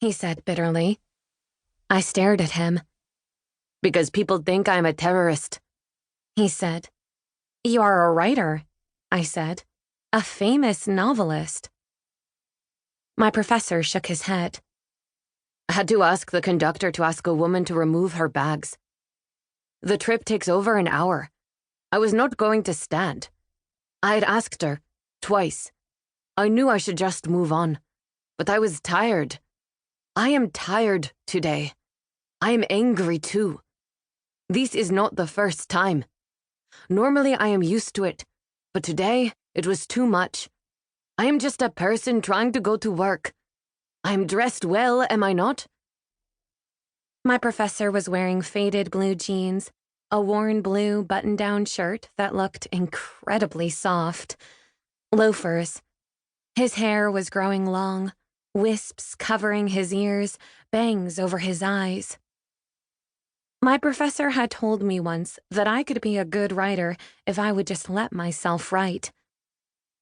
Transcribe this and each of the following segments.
he said bitterly. I stared at him. Because people think I'm a terrorist, he said. You are a writer, I said. A famous novelist. My professor shook his head. I had to ask the conductor to ask a woman to remove her bags. The trip takes over an hour. I was not going to stand. I had asked her, twice. I knew I should just move on, but I was tired. I am tired today. I am angry too. This is not the first time. Normally I am used to it, but today it was too much. I am just a person trying to go to work. I am dressed well, am I not? My professor was wearing faded blue jeans, a worn blue button-down shirt that looked incredibly soft, loafers. His hair was growing long, wisps covering his ears, bangs over his eyes. My professor had told me once that I could be a good writer if I would just let myself write.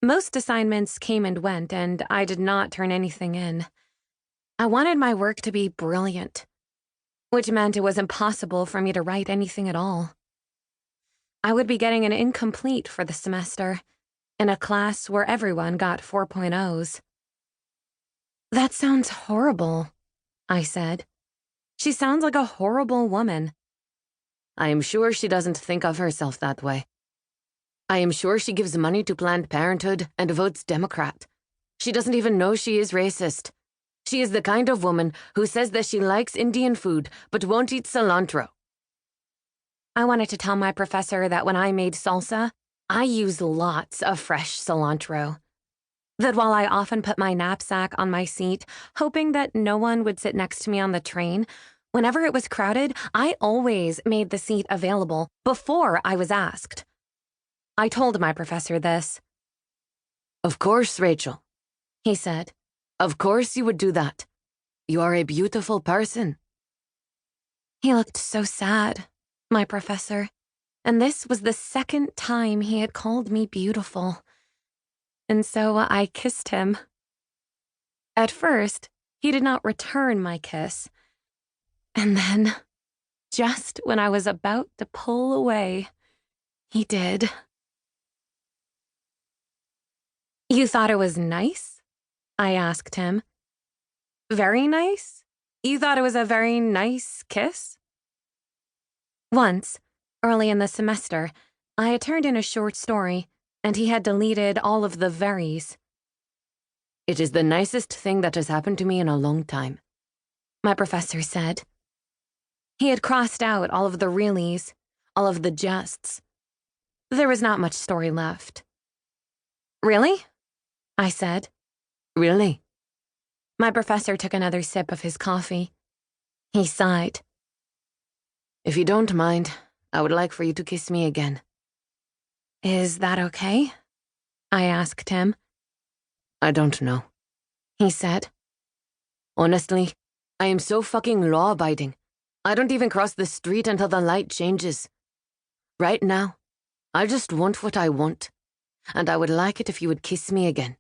Most assignments came and went, and I did not turn anything in. I wanted my work to be brilliant, which meant it was impossible for me to write anything at all. I would be getting an incomplete for the semester, in a class where everyone got 4.0s. That sounds horrible, I said. She sounds like a horrible woman. I am sure she doesn't think of herself that way. I am sure she gives money to Planned Parenthood and votes Democrat. She doesn't even know she is racist. She is the kind of woman who says that she likes Indian food but won't eat cilantro. I wanted to tell my professor that when I made salsa, I used lots of fresh cilantro. That while I often put my knapsack on my seat, hoping that no one would sit next to me on the train, whenever it was crowded, I always made the seat available before I was asked. I told my professor this. Of course, Rachel, he said. Of course you would do that. You are a beautiful person. He looked so sad, my professor, and this was the second time he had called me beautiful. And so I kissed him. At first, he did not return my kiss. And then, just when I was about to pull away, he did. You thought it was nice? I asked him. Very nice? You thought it was a very nice kiss? Once, early in the semester, I had turned in a short story, and he had deleted all of the verys. It is the nicest thing that has happened to me in a long time, my professor said. He had crossed out all of the reallys, all of the justs. There was not much story left. Really? I said. Really? My professor took another sip of his coffee. He sighed. If you don't mind, I would like for you to kiss me again. Is that okay? I asked him. I don't know, he said. Honestly, I am so fucking law-abiding. I don't even cross the street until the light changes. Right now, I just want what I want, and I would like it if you would kiss me again.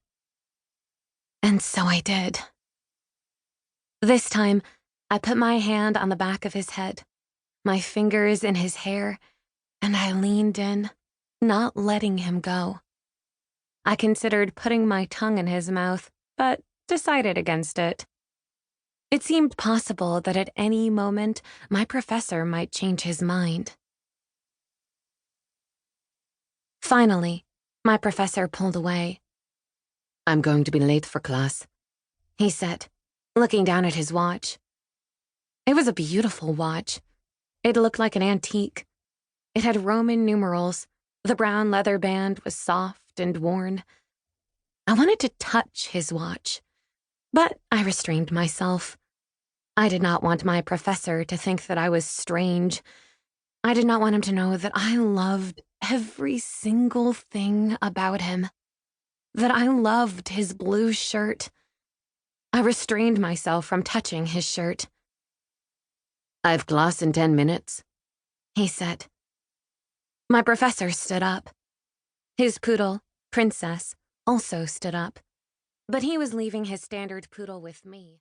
And so I did. This time, I put my hand on the back of his head, my fingers in his hair, and I leaned in, not letting him go. I considered putting my tongue in his mouth, but decided against it. It seemed possible that at any moment, my professor might change his mind. Finally, my professor pulled away. I'm going to be late for class, he said, looking down at his watch. It was a beautiful watch. It looked like an antique. It had Roman numerals. The brown leather band was soft and worn. I wanted to touch his watch, but I restrained myself. I did not want my professor to think that I was strange. I did not want him to know that I loved every single thing about him, that I loved his blue shirt. I restrained myself from touching his shirt. I have class in 10 minutes, he said. My professor stood up. His poodle, Princess, also stood up, but he was leaving his standard poodle with me.